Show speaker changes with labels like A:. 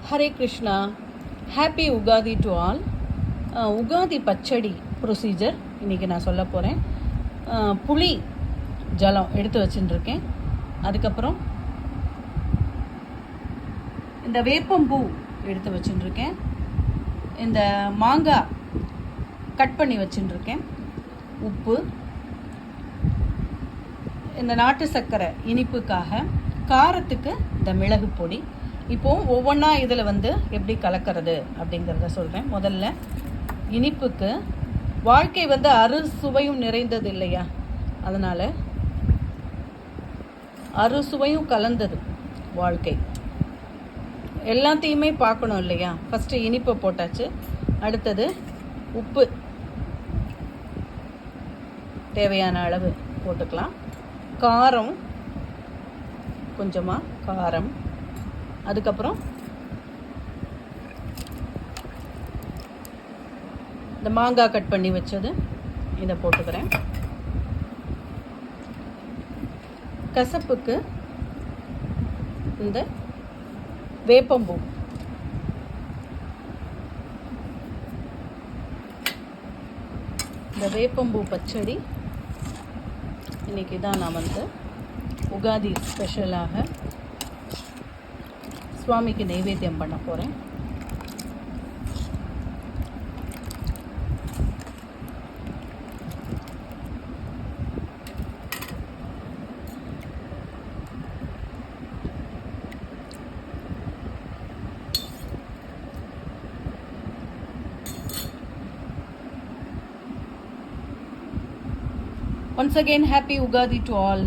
A: Hare Krishna. Happy Ugadi to all. Ugadi pachadi procedure இன்றைக்கி நான் சொல்ல போகிறேன். புளி ஜலம் எடுத்து வச்சுட்டுருக்கேன். அதுக்கப்புறம் இந்த வேப்பம்பூ எடுத்து வச்சுட்டுருக்கேன். இந்த மாங்காய் கட் பண்ணி வச்சுட்டுருக்கேன். உப்பு, இந்த நாட்டு சர்க்கரை இனிப்புக்காக, காரத்துக்கு இந்த மிளகு பொடி. இப்போது ஒவ்வொன்றா இதில் எப்படி கலக்கிறது அப்படிங்கிறத சொல்கிறேன். முதல்ல இனிப்புக்கு, வாழ்க்கை அறுசுவையும் நிறைந்தது இல்லையா, அதனால் அறுசுவையும் கலந்தது வாழ்க்கை. எல்லாத்தையுமே பார்க்கணும் இல்லையா. ஃபஸ்ட்டு இனிப்பை போட்டாச்சு. அடுத்தது உப்பு தேவையான அளவு போட்டுக்கலாம். காரம் கொஞ்சமாக காரம். அதுக்கப்புறம் இந்த மாங்காய் கட் பண்ணி வச்சது இதை போட்டுக்கிறேன். கசப்புக்கு இந்த வேப்பம்பூ, இந்த வேப்பம்பூ பச்சடி இன்றைக்கி தான் நான் உகாதி ஸ்பெஷலாக சுவாமிக்கு நைவேத்தியம் பண்ண போகிறேன். Once again, happy Ugadi to all.